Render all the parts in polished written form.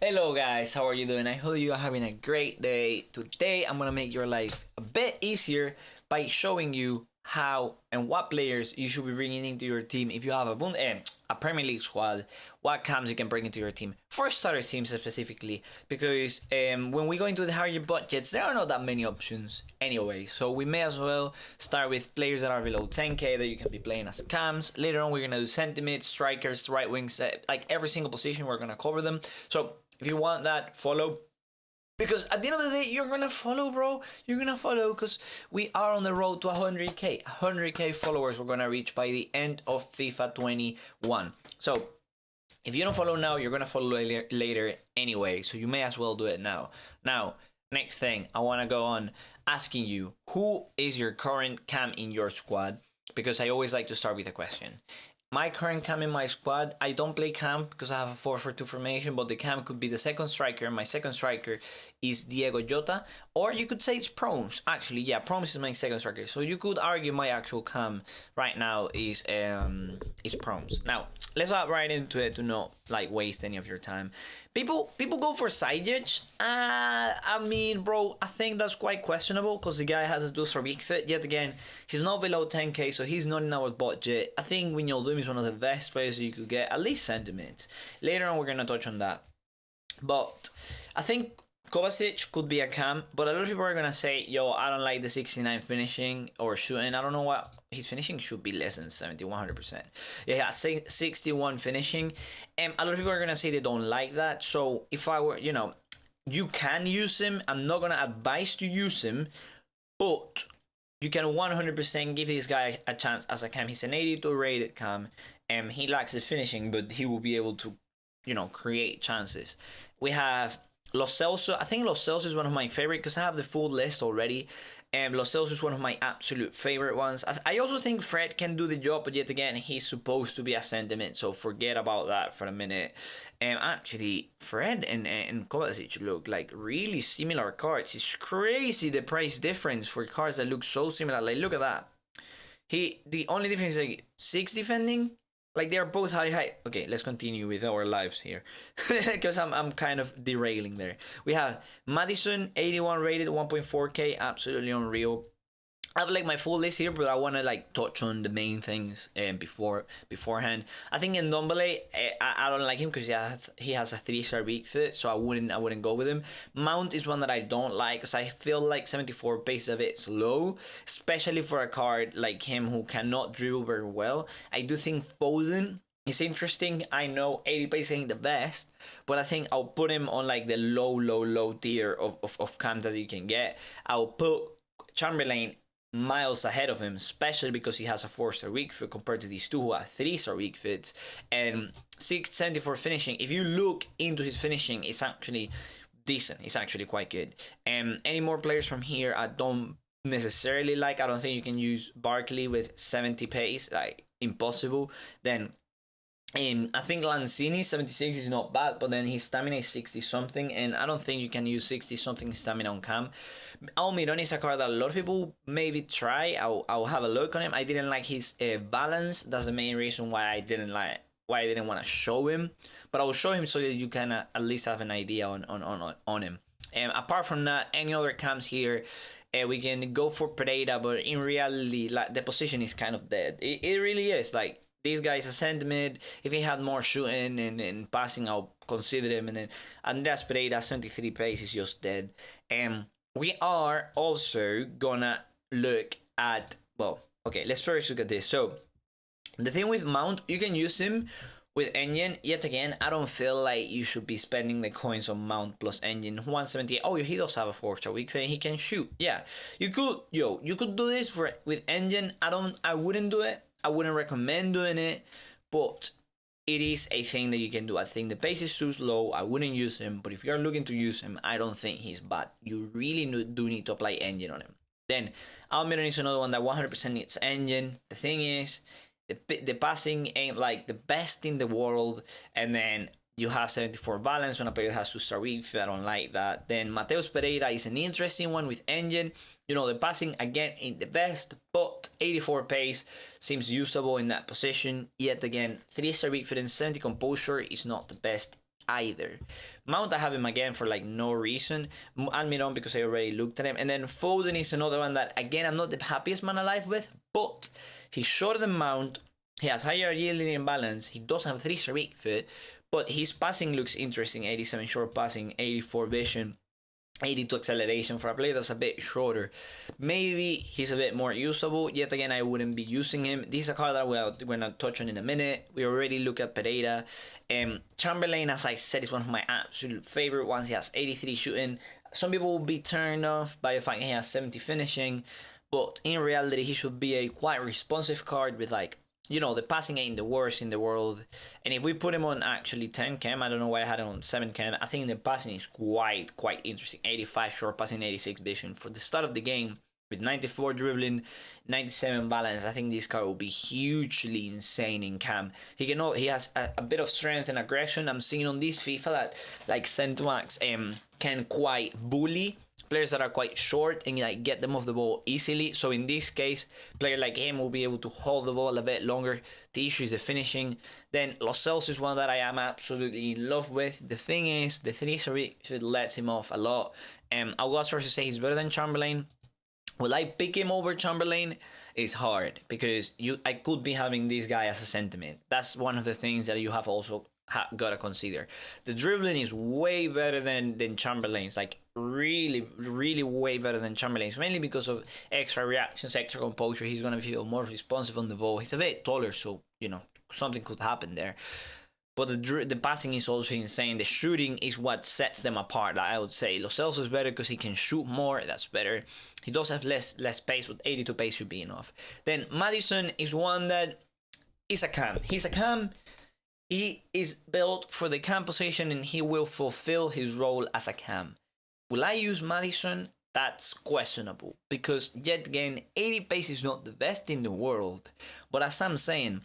Hello guys, how are you doing? I hope you are having a great day. Today I'm gonna make your life a bit easier by showing you how and what players you should be bringing into your team if you have a Premier League squad, what cams you can bring into your team for starter teams specifically, because when we go into the higher budgets there are not that many options anyway, so we may as well start with players that are below 10k that you can be playing as cams. Later on we're gonna do centimates, strikers, right wings, like every single position we're gonna cover them. So if you want that, follow. Because at the end of the day, you're gonna follow, bro. You're gonna follow because we are on the road to 100k. 100k followers we're gonna reach by the end of FIFA 21. So if you don't follow now, you're gonna follow later anyway. So you may as well do it now. Now, next thing, I wanna go on asking you, who is your current cam in your squad? Because I always like to start with a question. My current cam in my squad, I don't play cam because I have a 4-4-2 formation, but the cam could be the second striker. My second striker is Diego Jota, or you could say it's Promes. Actually, yeah, Promes is my second striker. So you could argue my actual cam right now is Promes. Now, let's hop right into it to not like waste any of your time. People go for Sijic. I mean, bro, I think that's quite questionable because the guy has a 2-star weak fit. Yet again, he's not below 10k, so he's not in our budget. I think Wijnaldum is one of the best players you could get, at least sentiments. Later on, we're gonna touch on that. But I think Kovacic could be a cam, but a lot of people are gonna say, yo, I don't like the 69 finishing or shooting. I don't know what his finishing should be, less than 70, 100%. Yeah, 61 finishing. And a lot of people are gonna say they don't like that. So if I were, you can use him. I'm not gonna advise to use him, but you can 100% give this guy a chance as a cam. He's an 82 rated cam, and he lacks the finishing, but he will be able to, create chances. We have Lo Celso. I think Lo Celso is one of my favorite because I have the full list already. And Lo Celso is one of my absolute favorite ones. I also think Fred can do the job, but yet again, he's supposed to be a sentiment, so forget about that for a minute. Actually, Fred and Kovacic look like really similar cards. It's crazy the price difference for cards that look so similar. Like, look at that. The only difference is like 6 defending. Like, they're both high. Okay, let's continue with our lives here. Because I'm kind of derailing there. We have MADDISON, 81 rated, 1.4k, absolutely unreal. I have like my full list here, but I want to like touch on the main things beforehand. I think in Ndombele, I don't like him because he has a 3-star weak fit, so I wouldn't go with him. Mount is one that I don't like because I feel like 74 pace of it slow, especially for a card like him who cannot dribble very well. I do think Foden is interesting. I know 80 pace ain't the best, but I think I'll put him on like the low tier of cams that you can get. I'll put Chamberlain miles ahead of him, especially because he has a 4-star weak fit compared to these two who have 3-star weak fits. And 674 finishing, if you look into his finishing, it's actually decent. It's actually quite good. And any more players from here I don't necessarily like. I don't think you can use Barkley with 70 pace, like impossible. Then I think Lanzini 76 is not bad, but then his stamina is 60 something, and I don't think you can use 60 something stamina on cam. Almiron is a card that a lot of people maybe try. I'll have a look on him. I didn't like his balance. That's the main reason why I didn't want to show him. But I will show him so that you can at least have an idea on him. Apart from that, any other cams here, we can go for Pereira, but in reality, like, the position is kind of dead. It really is. Like, this guy is a sentiment. If he had more shooting and passing, I'll consider him. And then Andreas Pereira, 73 pace, is just dead. We are also gonna look at, well, okay, let's first look at this. So the thing with Mount, you can use him with engine. Yet again, I don't feel like you should be spending the coins on Mount plus engine. 178. Oh, he does have a 4-star weak fit. He can shoot. Yeah, you could do this with engine. I wouldn't do it. I wouldn't recommend doing it, but it is a thing that you can do. I think the pace is too slow. I wouldn't use him, but if you're looking to use him, I don't think he's bad. You really do need to apply engine on him. Then Almiron is another one that 100% needs engine. The thing is, the passing ain't like the best in the world, and then you have 74 balance when a player has 2-star weak fit. I don't like that. Then Mateus Pereira is an interesting one with engine. The passing again ain't the best, but 84 pace seems usable in that position. Yet again, 3-star weak fit and 70 composure is not the best either. Mount, I have him again for like no reason. Almiron because I already looked at him. And then Foden is another one that, again, I'm not the happiest man alive with, but he's shorter than Mount. He has higher yielding and balance. He does have 3 straight foot, but his passing looks interesting. 87 short passing, 84 vision, 82 acceleration for a player that's a bit shorter. Maybe he's a bit more usable. Yet again, I wouldn't be using him. This is a card that we're going to touch on in a minute. We already look at Pereira. Chamberlain, as I said, is one of my absolute favorite ones. He has 83 shooting. Some people will be turned off by the fact he has 70 finishing. But in reality, he should be a quite responsive card with like, you know, the passing ain't the worst in the world. And if we put him on actually 10 cam, I don't know why I had him on 7 cam. I think the passing is quite interesting. 85 short passing, 86 vision. For the start of the game, with 94 dribbling, 97 balance, I think this card will be hugely insane in cam. He has a bit of strength and aggression. I'm seeing on this FIFA that like centre-backs can quite bully players that are quite short and like get them off the ball easily. So in this case, player like him will be able to hold the ball a bit longer. The issue is the finishing. Then Lo Celso is one that I am absolutely in love with. The thing is, the 3 lets him off a lot. I was first to say he's better than Chamberlain. Will I pick him over Chamberlain? It's hard because I could be having this guy as a sentiment. That's one of the things that you have also gotta consider. The dribbling is way better than Chamberlain's, like really way better than Chamberlain's, mainly because of extra reactions, extra composure. He's gonna feel more responsive on the ball. He's a bit taller, so you know something could happen there. But the passing is also insane. The shooting is what sets them apart. I would say Lo Celso is better because he can shoot more. That's better. He does have less pace, but 82 pace should be enough. Then Maddison is one that is a cam. He's a cam. He is built for the cam position and he will fulfill his role as a cam. Will I use Maddison? That's questionable because yet again, 80 pace is not the best in the world. But as I'm saying,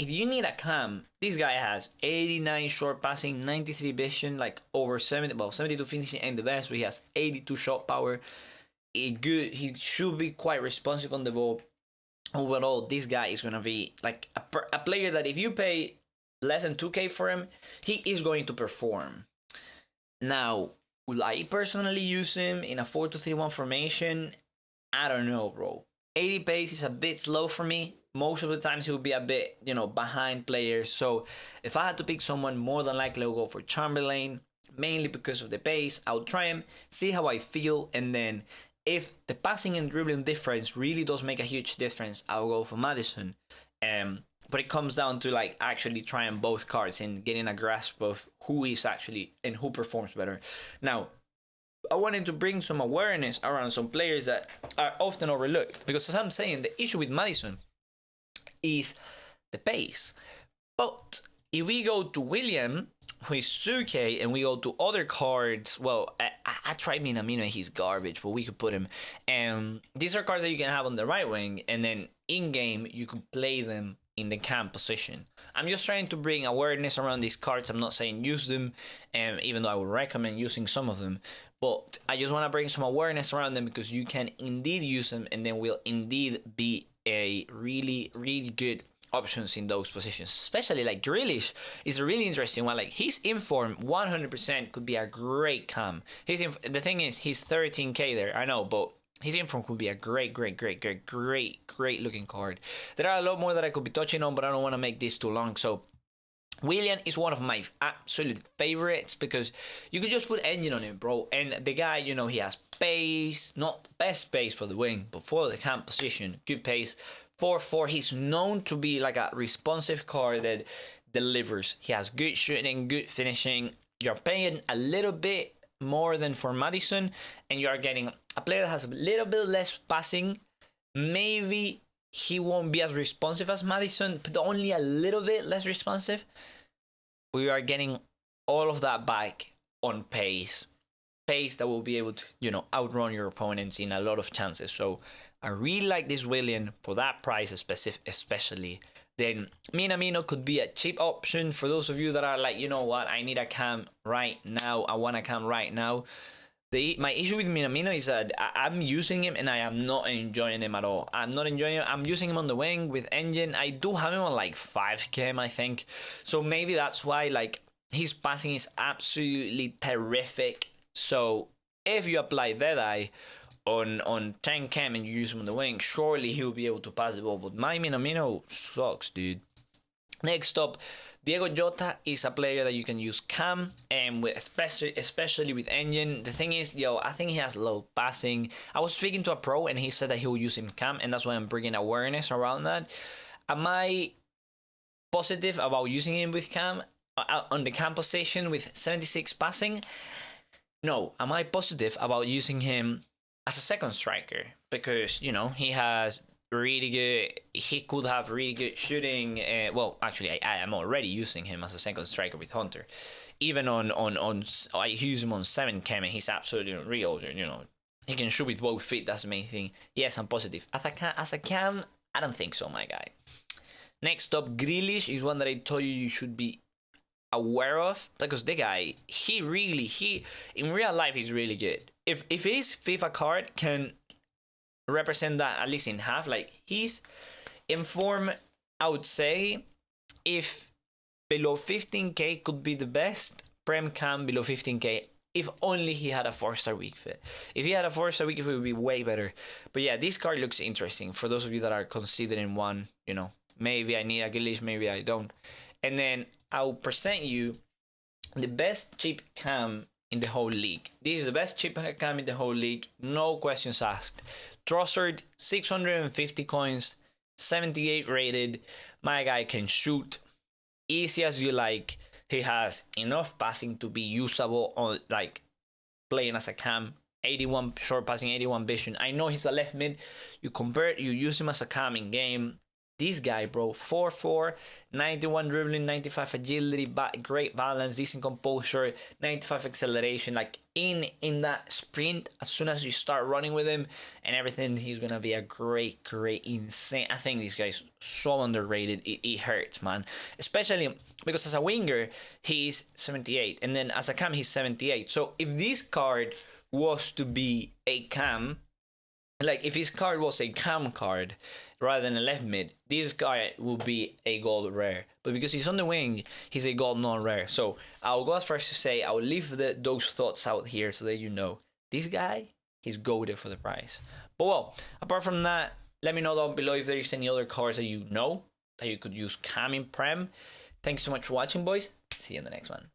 if you need a cam, this guy has 89 short passing, 93 vision, like over 72 finishing and the best, but he has 82 shot power. He should be quite responsive on the ball. Overall, this guy is going to be like a player that if you pay less than 2k for him, he is going to perform. Now, will I personally use him in a 4-2-3-1 formation? I don't know, bro. 80 pace is a bit slow for me. Most of the times he will be a bit, behind players. So if I had to pick someone, more than likely I'll go for Chamberlain, mainly because of the pace. I'll try him, see how I feel, and then if the passing and dribbling difference really does make a huge difference, I'll go for Maddison. But it comes down to like actually trying both cards and getting a grasp of who is actually and who performs better. Now, I wanted to bring some awareness around some players that are often overlooked, because as I'm saying, the issue with Maddison is the pace. But if we go to William, who is 2k, and we go to other cards, well, I tried Minamino and he's garbage, but we could put him. These are cards that you can have on the right wing, and then in-game, you could play them in the cam position. I'm just trying to bring awareness around these cards. I'm not saying use them, even though I would recommend using some of them. But I just want to bring some awareness around them because you can indeed use them and then will indeed be a really good options in those positions. Especially like GREALISH is a really interesting one. Like his inform 100% could be a great cam. The thing is he's 13k there, I know, but his inform could be a great looking card. There are a lot more that I could be touching on, but I don't want to make this too long. So William is one of my absolute favorites because you could just put engine on him, bro. And the guy, he has pace, not the best pace for the wing, but for the cam position, good pace. 4-4, he's known to be like a responsive card that delivers. He has good shooting, good finishing. You're paying a little bit more than for Maddison, and you are getting a player that has a little bit less passing. Maybe he won't be as responsive as Maddison, but only a little bit less responsive. We are getting all of that back on pace. Pace that will be able to, outrun your opponents in a lot of chances. So I really like this William for that price especially. Then Minamino could be a cheap option for those of you that are like, you know what, I need a cam right now. I want a cam right now. My issue with Minamino is that I'm using him and I am not enjoying him at all. I'm not enjoying him. I'm using him on the wing with engine. I do have him on like 5k, I think. So maybe that's why like his passing is absolutely terrific. So if you apply Deadeye on tank cam and you use him on the wing, surely he'll be able to pass the ball. But my Minamino sucks, dude. Next up, Diego Jota is a player that you can use cam and with especially with engine. The thing is, yo, I think he has low passing. I was speaking to a pro and he said that he will use him cam, and that's why I'm bringing awareness around that. Am I positive about using him with cam on the cam position with 76 passing? No. Am I positive about using him as a second striker? Because, you know, he has really good, he could have really good shooting. Well, actually, I am already using him as a second striker with Hunter. Even on I use him on 7 cam and he's absolutely unreal. You know, he can shoot with both feet. That's the main thing. Yes, I'm positive. As a cam, I don't think so, my guy. Next up, Grealish is one that I told you should be aware of, because the guy, he in real life he's really good. If his FIFA card can represent that at least in half, like he's in form, I would say, if below 15k could be the best Prem cam below 15k, if only he had a 4-star weak fit. If he had a 4-star weak fit, it would be way better. But yeah, this card looks interesting for those of you that are considering one. You know, maybe I need a Grealish, maybe I don't. And then I'll present you the best cheap cam in the whole league. This is the best cheap cam in the whole league, no questions asked. Trossard, 650 coins, 78 rated. My guy can shoot easy as you like. He has enough passing to be usable on, like, playing as a cam. 81 short passing, 81 vision. I know he's a left mid. You use him as a cam in game. This guy, bro, 4'4", 91 dribbling, 95 agility, great balance, decent composure, 95 acceleration. Like in that sprint, as soon as you start running with him and everything, he's gonna be a great, insane. I think this guy's so underrated. It hurts, man. Especially because as a winger, he's 78, and then as a cam, he's 78. So if this card was to be a cam, like if his card was a cam card rather than a left mid, this guy will be a gold rare. But because he's on the wing, he's a gold non-rare. So I'll go as far as to say, I'll leave those thoughts out here so that you know this guy, he's goated for the price. But well, apart from that, let me know down below if there is any other cards that you know that you could use cam in Prem. Thanks so much for watching, boys. See you in the next one.